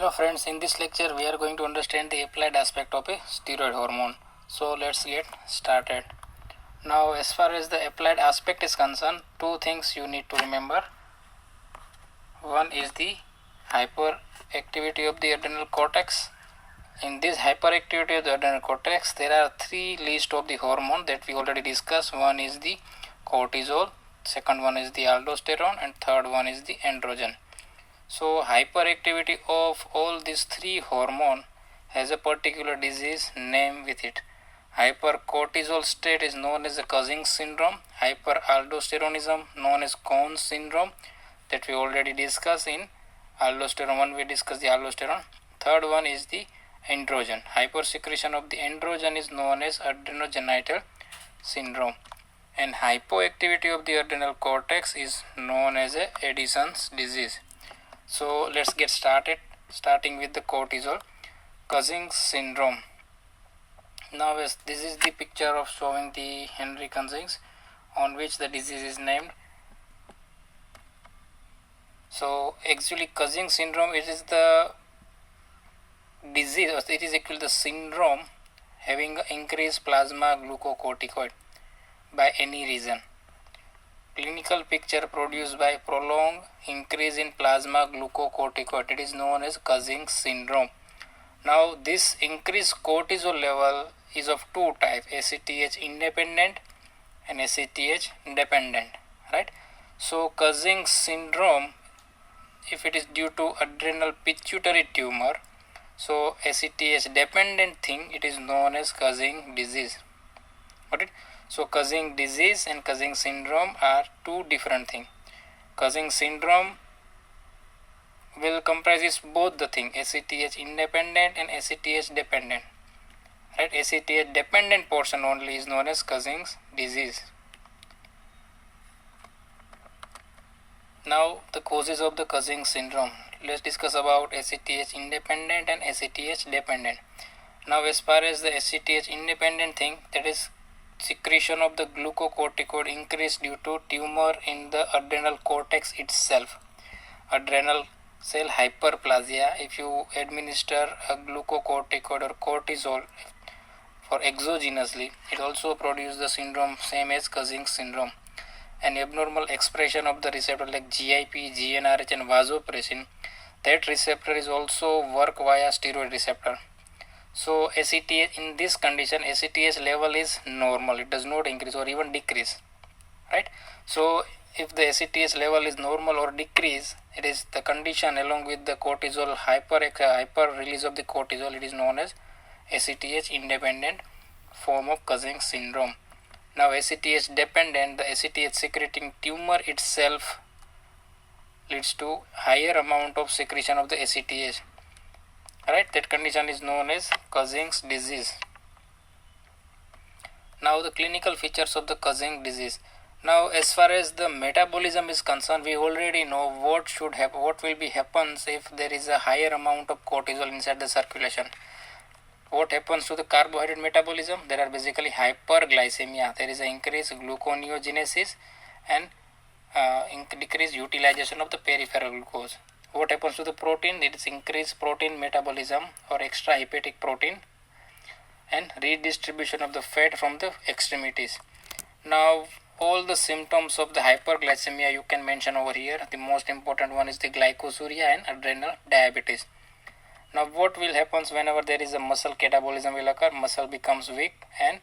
Hello friends, in this lecture we are going to understand the applied aspect of a steroid hormone. So let's get started. Now as far as the applied aspect is concerned, two things you need to remember. One is the hyperactivity of the adrenal cortex. In this hyperactivity of the adrenal cortex, there are three lists of the hormone that we already discussed. One is the cortisol, second one is the aldosterone, and third one is the androgen. So hyperactivity of all these three hormones has a particular disease name with it. Hypercortisol state is known as the Cushing's syndrome. Hyperaldosteronism known as Cone syndrome, that we already discussed in aldosterone 1. We discussed the aldosterone. Third one is the androgen. Hypersecretion of the androgen is known as adrenogenital syndrome. And hypoactivity of the adrenal cortex is known as a Addison's disease. So let's get started, starting with the cortisol. Cushing's syndrome. Now this is the picture of showing the Henry Cushing's, on which the disease is named. So actually Cushing's syndrome, it is the disease, or it is actually the syndrome having increased plasma glucocorticoid by any reason. Clinical picture produced by prolonged increase in plasma glucocorticoid, it is known as Cushing's syndrome. Now this increased cortisol level is of two types, ACTH independent and ACTH dependent, right? So Cushing's syndrome, if it is due to adrenal pituitary tumor, so ACTH dependent thing, it is known as Cushing disease. Got it? So Cushing disease and Cushing syndrome are two different things. Cushing syndrome will comprises both the thing, ACTH independent and ACTH dependent. Right? ACTH dependent portion only is known as Cushing's disease. Now the causes of the Cushing syndrome. Let's discuss about ACTH independent and ACTH dependent. Now as far as the ACTH independent thing, that is secretion of the glucocorticoid increase due to tumor in the adrenal cortex itself. Adrenal cell hyperplasia, if you administer a glucocorticoid or cortisol for exogenously, it also produces the syndrome same as Cushing's syndrome. An abnormal expression of the receptor like GIP, GnRH and vasopressin, that receptor is also work via steroid receptor. So ACTH, in this condition, ACTH level is normal, it does not increase or even decrease, right? So if the ACTH level is normal or decrease, it is the condition along with the cortisol hyper release of the cortisol, it is known as ACTH independent form of Cushing syndrome. Now ACTH dependent, the ACTH secreting tumor itself leads to higher amount of secretion of the ACTH. Right, that condition is known as Cushing's disease. Now the clinical features of the Cushing disease. Now as far as the metabolism is concerned, we already know what should happen, what will be happens if there is a higher amount of cortisol inside the circulation. What happens to the carbohydrate metabolism? There are basically hyperglycemia, there is an increased gluconeogenesis and decreased utilization of the peripheral glucose. What happens to the protein? It is increased protein metabolism or extrahepatic protein and redistribution of the fat from the extremities. Now all the symptoms of the hyperglycemia you can mention over here. The most important one is the glycosuria and adrenal diabetes. Now what will happen whenever there is a muscle catabolism will occur? Muscle becomes weak and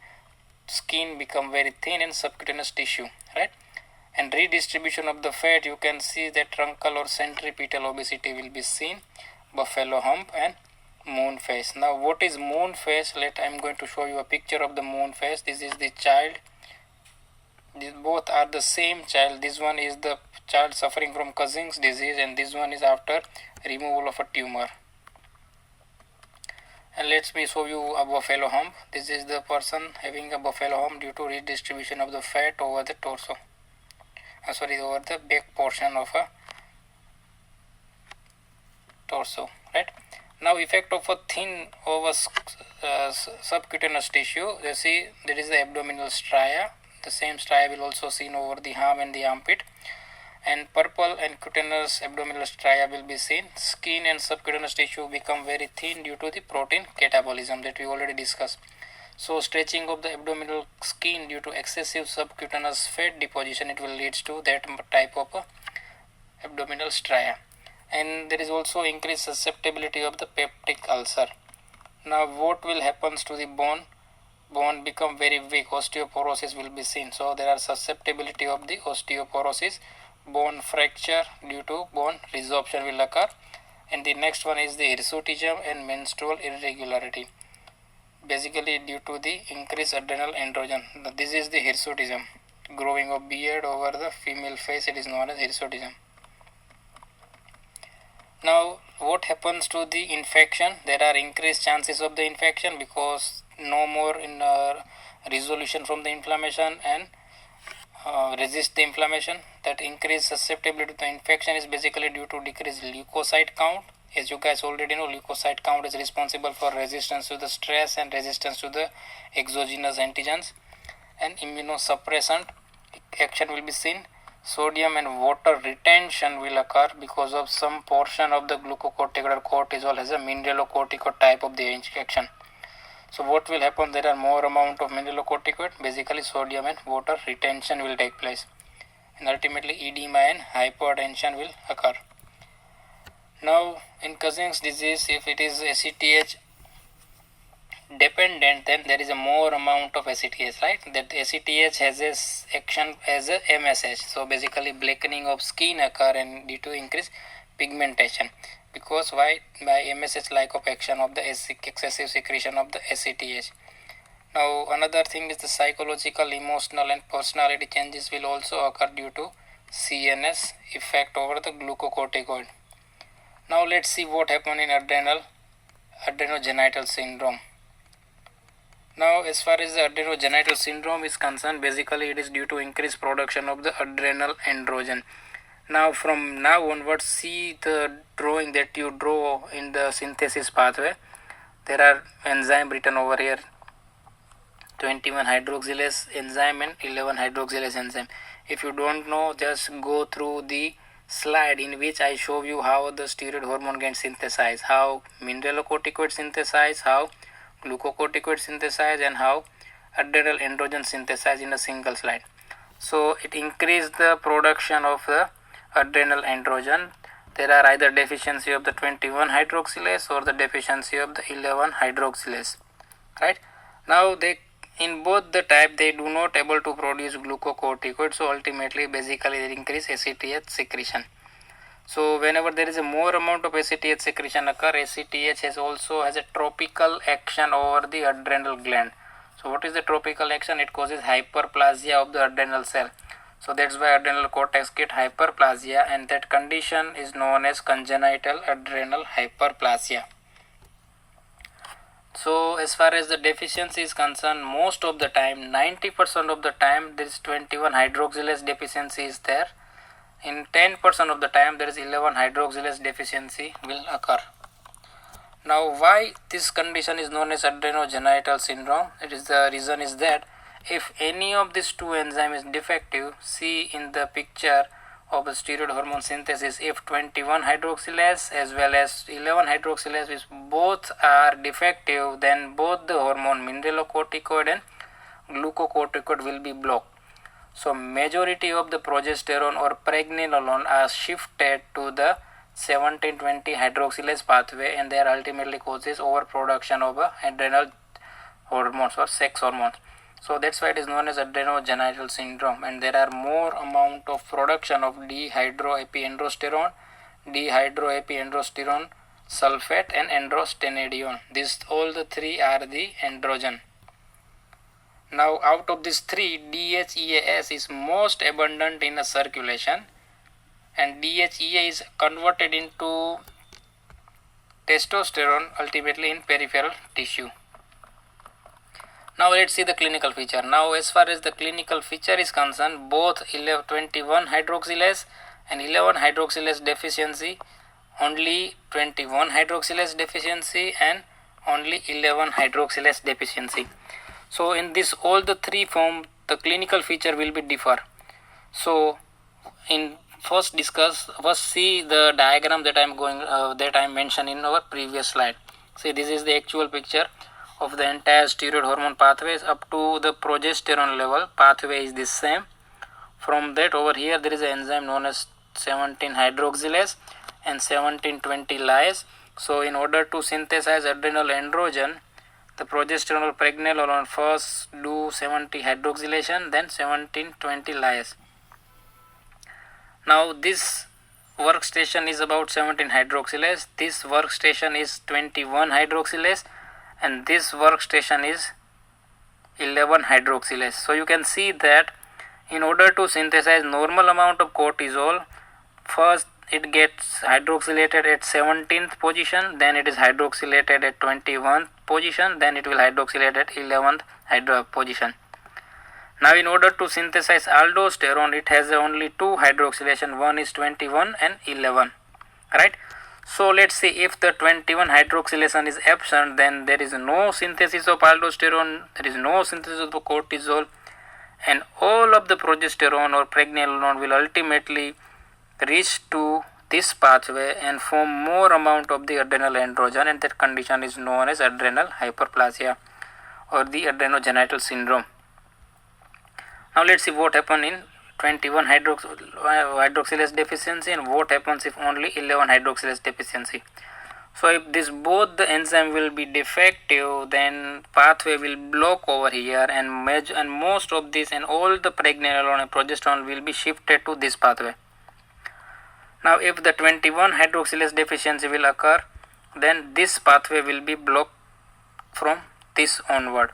skin become very thin and subcutaneous tissue, right? And redistribution of the fat, you can see that truncal or centripetal obesity will be seen, buffalo hump and moon face. Now what is moon face? I am going to show you a picture of the moon face. This is the child. These both are the same child. This one is the child suffering from Cushing's disease and this one is after removal of a tumor. And let me show you a buffalo hump. This is the person having a buffalo hump due to redistribution of the fat over the torso. Over the back portion of a torso, right? Now effect of a thin over subcutaneous tissue, you see there is the abdominal stria. The same stria will also seen over the arm and the armpit. and purple and cutaneous abdominal stria will be seen. Skin and subcutaneous tissue become very thin due to the protein catabolism that we already discussed. So stretching of the abdominal skin due to excessive subcutaneous fat deposition, it will lead to that type of abdominal stria. And there is also increased susceptibility of the peptic ulcer. Now what will happen to the bone? Bone become very weak, osteoporosis will be seen. So there are susceptibility of the osteoporosis, bone fracture due to bone resorption will occur. And the next one is the hirsutism and menstrual irregularity, basically due to the increased adrenal androgen. This is the hirsutism, growing of beard over the female face, it is known as hirsutism. Now what happens to the infection? There are increased chances of the infection because no more in resolution from the inflammation and resist the inflammation. That increased susceptibility to the infection is basically due to decreased leukocyte count. As you guys already know, leukocyte count is responsible for resistance to the stress and resistance to the exogenous antigens. And immunosuppressant action will be seen. Sodium and water retention will occur because of some portion of the glucocorticoid or cortisol has a mineralocorticoid type of the action. So what will happen? There are more amount of mineralocorticoid, basically sodium and water retention will take place, and ultimately edema and hypertension will occur. Now in Cushing's disease, if it is ACTH dependent, then there is a more amount of ACTH, right? That ACTH has this action as a MSH. So basically blackening of skin occur and due to increased pigmentation. Because why? By MSH lack of action of the excessive secretion of the ACTH. Now another thing is the psychological, emotional and personality changes will also occur due to CNS effect over the glucocorticoid. Now let's see what happened in adrenogenital syndrome. Now as far as the adrenogenital syndrome is concerned, basically it is due to increased production of the adrenal androgen. Now from now onwards, see the drawing that you draw in the synthesis pathway. There are enzyme written over here, 21 hydroxylase enzyme and 11 hydroxylase enzyme. If you don't know, just go through the slide in which I show you how the steroid hormone gets synthesized, how mineralocorticoid synthesized, how glucocorticoid synthesized, and how adrenal androgen synthesized in a single slide. So it increased the production of the adrenal androgen. There are either deficiency of the 21 hydroxylase or the deficiency of the 11 hydroxylase, right? Now they, in both the type, they do not able to produce glucocorticoid, so ultimately basically they increase ACTH secretion. So whenever there is a more amount of ACTH secretion occur, ACTH has a tropical action over the adrenal gland. So what is the tropical action? It causes hyperplasia of the adrenal cell. So that's why adrenal cortex get hyperplasia, and that condition is known as congenital adrenal hyperplasia. So as far as the deficiency is concerned, most of the time, 90% of the time, this 21 hydroxylase deficiency is there. In 10% of the time, there is 11 hydroxylase deficiency will occur. Now why this condition is known as adrenogenital syndrome? The reason is that if any of these two enzymes is defective, see in the picture of the steroid hormone synthesis, if 21 hydroxylase as well as 11 hydroxylase, if both are defective, then both the hormone mineralocorticoid and glucocorticoid will be blocked. So majority of the progesterone or pregnenolone are shifted to the 17-20 hydroxylase pathway, and they ultimately causes overproduction of adrenal hormones or sex hormones. So that's why it is known as adrenogenital syndrome, and there are more amount of production of dehydroepiandrosterone, dehydroepiandrosterone sulfate and androstenedione. These all the three are the androgen. Now out of these three, DHEAS is most abundant in the circulation, and DHEA is converted into testosterone ultimately in peripheral tissue. Now let's see the clinical feature. Now as far as the clinical feature is concerned, both 21 hydroxylase and 11 hydroxylase deficiency, only 21 hydroxylase deficiency and only 11 hydroxylase deficiency. So in this all the three form, the clinical feature will be differ. So in first see the diagram that I'm mentioning in our previous slide. See, this is the actual picture of the entire steroid hormone pathways up to the progesterone level. Pathway is the same. From that, over here there is an enzyme known as 17 hydroxylase and 17-20 lyase. So in order to synthesize adrenal androgen, the progesterone or pregnenolone first do 70 hydroxylation, then 17-20 lyase. Now this workstation is about 17 hydroxylase, this workstation is 21 hydroxylase, and this workstation is 11 hydroxylase. So you can see that in order to synthesize normal amount of cortisol, first it gets hydroxylated at 17th position, then it is hydroxylated at 21st position, then it will hydroxylate at 11th position. Now in order to synthesize aldosterone, it has only two hydroxylation, one is 21 and 11, right? So let's see, if the 21 hydroxylation is absent, then there is no synthesis of aldosterone, there is no synthesis of cortisol, and all of the progesterone or pregnenolone will ultimately reach to this pathway and form more amount of the adrenal androgen, and that condition is known as adrenal hyperplasia or the adrenogenital syndrome. Now let's see what happens in 21 hydroxylase deficiency and what happens if only 11 hydroxylase deficiency. So if this both the enzyme will be defective, then pathway will block over here, and most of this and all the pregnenolone and progesterone will be shifted to this pathway. Now if the 21 hydroxylase deficiency will occur, then this pathway will be blocked from this onward.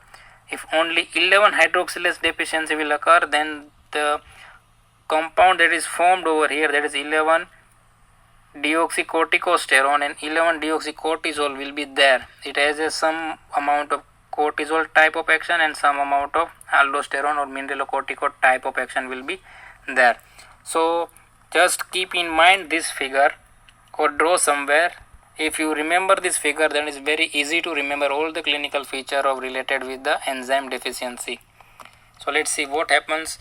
If only 11 hydroxylase deficiency will occur, then the compound that is formed over here, that is 11 deoxycorticosterone and 11 deoxycortisol will be there. It has some amount of cortisol type of action and some amount of aldosterone or mineralocorticoid type of action will be there. So just keep in mind this figure or draw somewhere. If you remember this figure, then it's very easy to remember all the clinical feature of related with the enzyme deficiency. So let's see what happens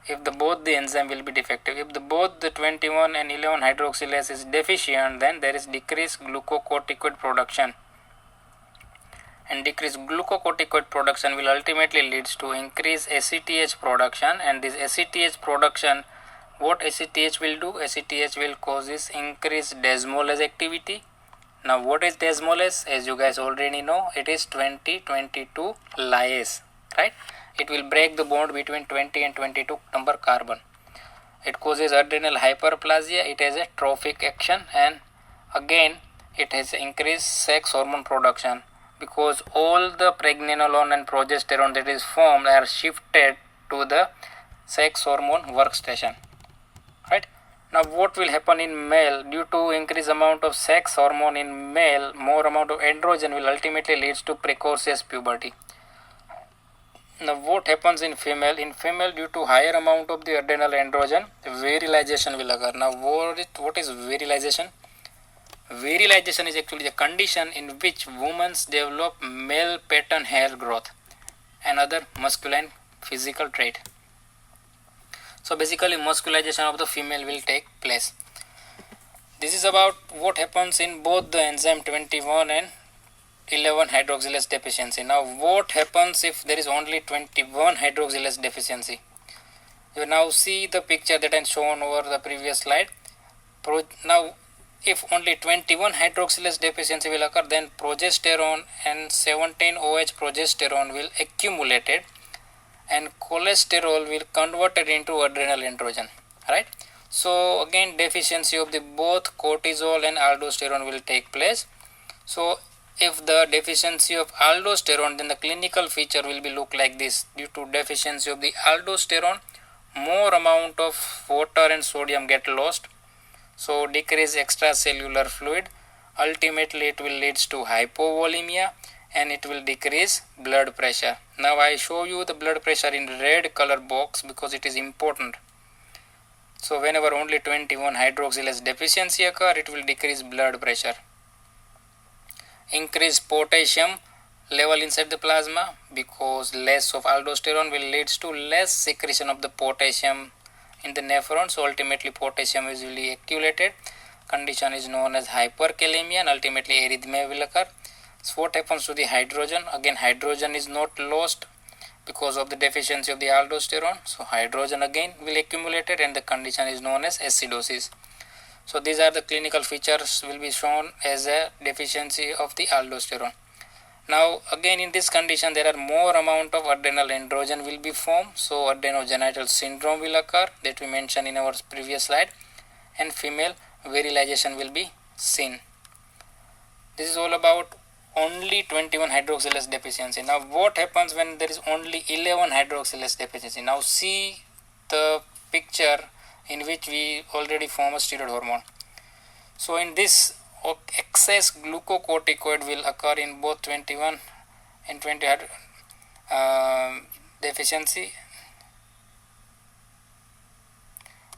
if both the enzyme will be defective. If both the 21 and 11 hydroxylase is deficient, then there is decreased glucocorticoid production, and decreased glucocorticoid production will ultimately leads to increased ACTH production, and this ACTH production, what ACTH will do? ACTH will causes increased desmolase activity. Now what is desmolase? As you guys already know, it is 20-22 lyase, right? It will break the bond between 20 and 22 number carbon. It causes adrenal hyperplasia, it has a trophic action, and again it has increased sex hormone production, because all the pregnenolone and progesterone that is formed are shifted to the sex hormone workstation. Right? Now what will happen in male? Due to increased amount of sex hormone in male, more amount of androgen will ultimately leads to precocious puberty. Now what happens in female? In female, due to higher amount of the adrenal androgen, virilization will occur. Now what is virilization? Virilization is actually the condition in which women develop male pattern hair growth and other masculine physical trait. So basically musculization of the female will take place. This is about what happens in both the enzyme 21 and 11 hydroxylase deficiency. Now what happens if there is only 21 hydroxylase deficiency? You now see the picture that I shown over the previous slide. Now if only 21 hydroxylase deficiency will occur, then progesterone and 17-OH progesterone will accumulated, and cholesterol will converted into adrenal androgen, right? So again deficiency of the both cortisol and aldosterone will take place. So if the deficiency of aldosterone, then the clinical feature will be look like this. Due to deficiency of the aldosterone, more amount of water and sodium get lost, so decrease extracellular fluid. Ultimately it will leads to hypovolemia, and it will decrease blood pressure. Now I show you the blood pressure in red color box because it is important. So whenever only 21 hydroxylase deficiency occur, it will decrease blood pressure. Increase potassium level inside the plasma, because less of aldosterone will leads to less secretion of the potassium in the nephron, so ultimately potassium is will be accumulated. Condition is known as hyperkalemia, and ultimately arrhythmia will occur. So what happens to the hydrogen? Again, hydrogen is not lost because of the deficiency of the aldosterone, so hydrogen again will accumulate it, and the condition is known as acidosis. So these are the clinical features will be shown as a deficiency of the aldosterone. Now again, in this condition there are more amount of adrenal androgen will be formed, so adrenogenital syndrome will occur that we mentioned in our previous slide, and female virilization will be seen. This is all about only 21 hydroxylase deficiency. Now what happens when there is only 11 hydroxylase deficiency? Now see the picture in which we already form a steroid hormone. So in this, excess glucocorticoid will occur in both 21 and 20 deficiency.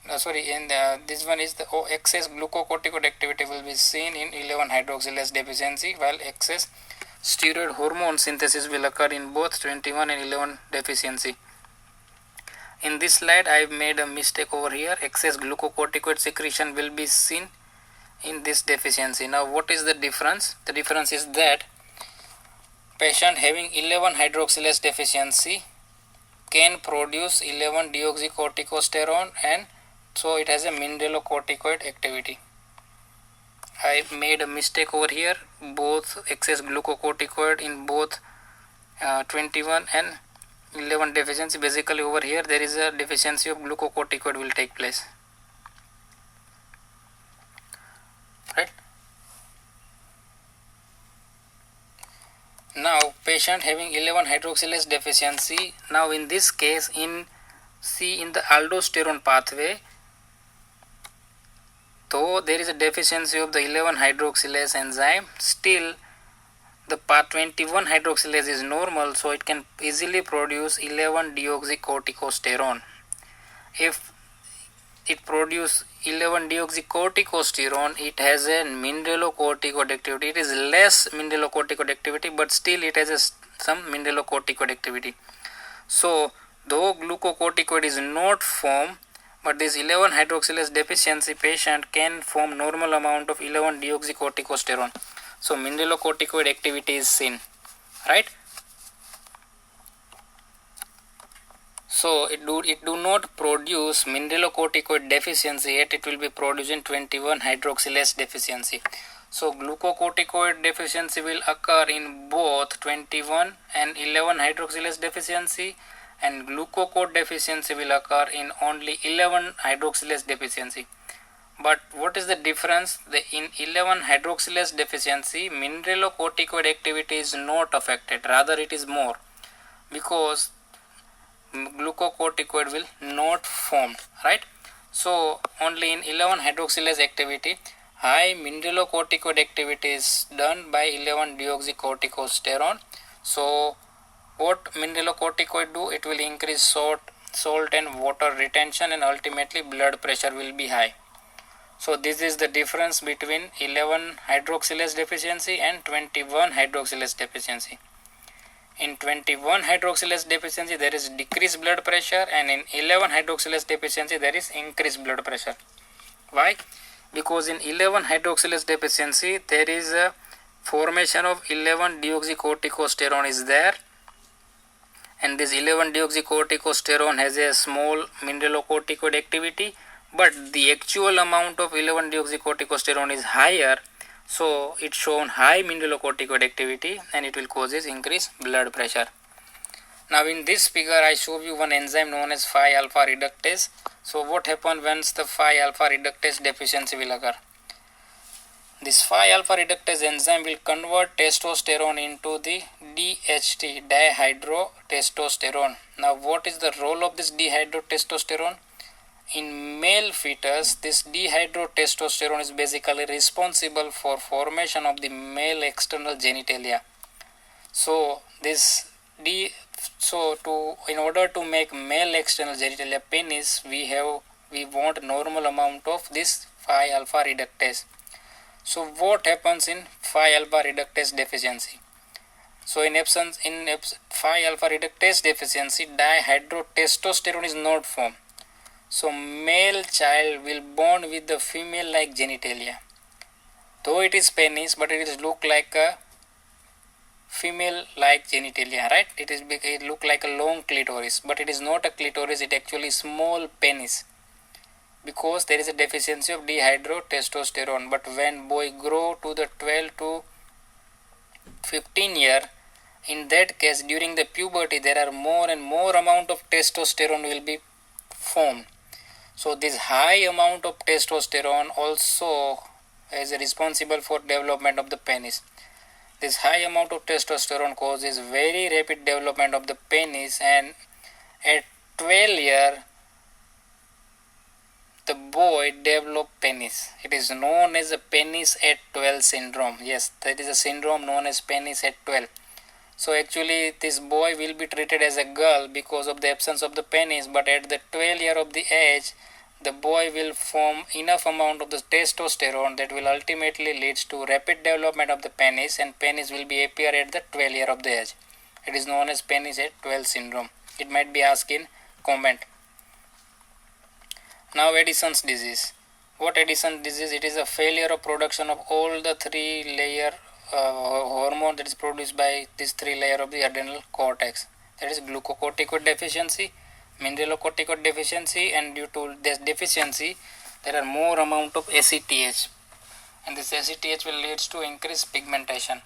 This one is the excess glucocorticoid activity will be seen in 11 hydroxylase deficiency, while excess steroid hormone synthesis will occur in both 21 and 11 deficiency. In this slide I have made a mistake over here. Excess glucocorticoid secretion will be seen in this deficiency. Now what is the difference? The difference is that patient having 11 hydroxylase deficiency can produce 11 deoxycorticosterone, and so it has a mineralocorticoid activity. I made a mistake over here. Both excess glucocorticoid in both 21 and 11 deficiency. Basically over here there is a deficiency of glucocorticoid will take place, right? Now patient having 11 hydroxylase deficiency, now in this case in the aldosterone pathway, though there is a deficiency of the 11 hydroxylase enzyme, still the part 21 hydroxylase is normal, so it can easily produce 11 deoxycorticosterone. If it produces 11 deoxycorticosterone, it has a mineralocorticoid activity. It is less mineralocorticoid activity, but still it has some mineralocorticoid activity. So though glucocorticoid is not formed, but this 11 hydroxylase deficiency patient can form normal amount of 11 deoxycorticosterone. So mineralocorticoid activity is seen, right? So it do not produce mineralocorticoid deficiency, yet it will be produced in 21 hydroxylase deficiency. So glucocorticoid deficiency will occur in both 21 and 11 hydroxylase deficiency, and glucocorticoid deficiency will occur in only 11 hydroxylase deficiency. But what is the difference? In 11 hydroxylase deficiency, mineralocorticoid activity is not affected, rather it is more, because glucocorticoid will not form, right? So only in 11 hydroxylase activity, high mineralocorticoid activity is done by 11 deoxycorticosterone. So what mineralocorticoid do? It will increase salt and water retention, and ultimately blood pressure will be high. So this is the difference between 11 hydroxylase deficiency and 21 hydroxylase deficiency. In 21 hydroxylase deficiency there is decreased blood pressure, and in 11 hydroxylase deficiency there is increased blood pressure. Why? Because in 11 hydroxylase deficiency there is a formation of 11 deoxycorticosterone is there, and this 11 deoxycorticosterone has a small mineralocorticoid activity, but the actual amount of 11 deoxycorticosterone is higher, so it shown high mineralocorticoid activity, and it will causes increased blood pressure. Now in this figure I show you one enzyme known as 5-alpha reductase. So what happens once the 5-alpha reductase deficiency will occur? This 5-alpha reductase enzyme will convert testosterone into the DHT, dihydrotestosterone. Now what is the role of this dihydrotestosterone? In male fetus, this dihydrotestosterone is basically responsible for formation of the male external genitalia. So in order to make male external genitalia penis, we want normal amount of this 5-alpha reductase. So what happens in 5-alpha reductase deficiency? So in 5-alpha reductase deficiency, dihydrotestosterone is not formed. So male child will born with the female like genitalia. Though it is penis, but it is look like a female like genitalia, right? It look like a long clitoris, but it is not a clitoris, it actually small penis, because there is a deficiency of dihydrotestosterone. But when boy grow to the 12 to 15 year, in that case during the puberty there are more and more amount of testosterone will be formed. So this high amount of testosterone also is responsible for development of the penis. This high amount of testosterone causes very rapid development of the penis, and at 12 year the boy develop penis. It is known as a penis at 12 syndrome. Yes, that is a syndrome known as penis at 12. So actually this boy will be treated as a girl because of the absence of the penis, but at the 12 year of the age the boy will form enough amount of the testosterone that will ultimately leads to rapid development of the penis, and penis will be appear at the 12 year of the age. It is known as penis at 12 syndrome. It might be asked in comment. Now Addison's disease. What Addison's disease? It is a failure of production of all the three layer hormone that is produced by this three layer of the adrenal cortex. That is glucocorticoid deficiency, mineralocorticoid deficiency, and due to this deficiency there are more amount of ACTH, and this ACTH will leads to increased pigmentation.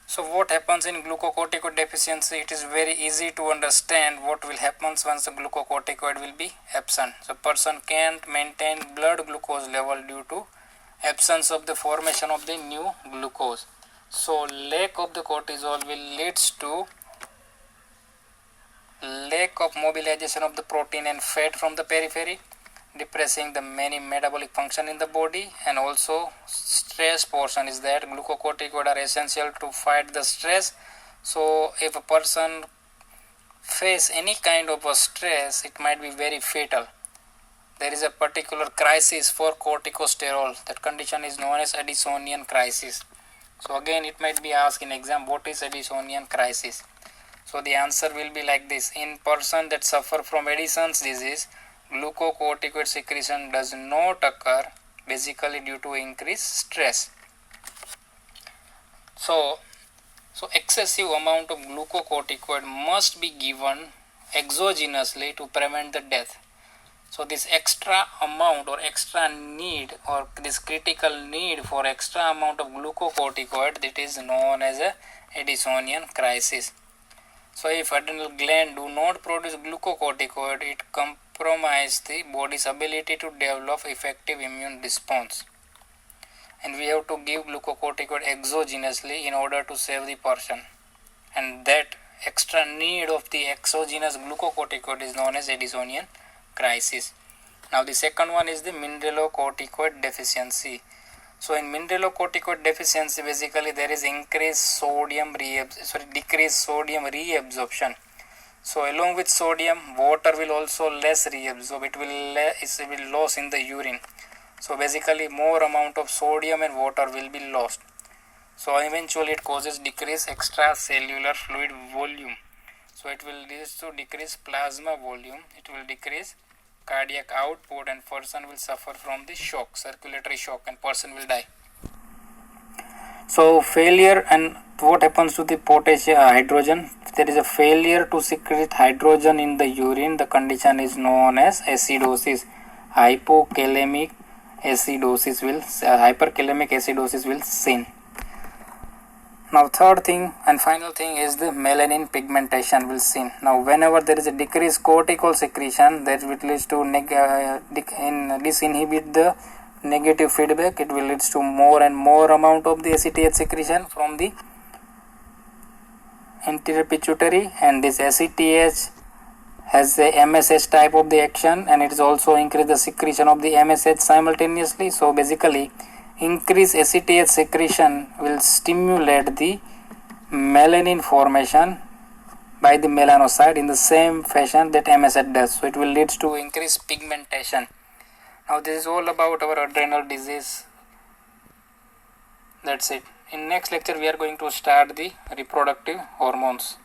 So what happens in glucocorticoid deficiency? It is very easy to understand what will happen once the glucocorticoid will be absent. So person can't maintain blood glucose level due to absence of the formation of the new glucose. So lack of the cortisol will leads to lack of mobilization of the protein and fat from the periphery, depressing the many metabolic function in the body. And also stress portion is that glucocorticoid are essential to fight the stress. So if a person face any kind of a stress, it might be very fatal. There is a particular crisis for corticosterol. That condition is known as Addisonian crisis. So again it might be asked in exam, what is Addisonian crisis? So the answer will be like this. In person that suffer from Addison's disease, glucocorticoid secretion does not occur, basically due to increased stress. So excessive amount of glucocorticoid must be given exogenously to prevent the death. So this extra amount or extra need, or this critical need for extra amount of glucocorticoid, that is known as a Addisonian crisis. So if adrenal gland do not produce glucocorticoid, it compromises the body's ability to develop effective immune response. And we have to give glucocorticoid exogenously in order to save the person. And that extra need of the exogenous glucocorticoid is known as Addisonian crisis. Now the second one is the mineralocorticoid deficiency. So in mineralocorticoid deficiency, basically there is decreased sodium reabsorption. So along with sodium, water will also less reabsorb. It will lose in the urine. So basically more amount of sodium and water will be lost. So eventually it causes decreased extracellular fluid volume. So it will lead to decreased plasma volume. It will decrease cardiac output, and person will suffer from the shock, circulatory shock, and person will die. So failure, and what happens to the potassium hydrogen? There is a failure to secrete hydrogen in the urine. The condition is known as acidosis. Hyperkalemic acidosis will seen. Now third thing and final thing is the melanin pigmentation will seen. Now whenever there is a decreased cortical secretion, that will lead to disinhibit the negative feedback. It will lead to more and more amount of the ACTH secretion from the anterior pituitary, and this ACTH has a MSH type of the action, and it is also increase the secretion of the MSH simultaneously. So basically increased ACTH secretion will stimulate the melanin formation by the melanocyte in the same fashion that MSH does. So it will lead to increased pigmentation. Now this is all about our adrenal disease. That's it. In next lecture we are going to start the reproductive hormones.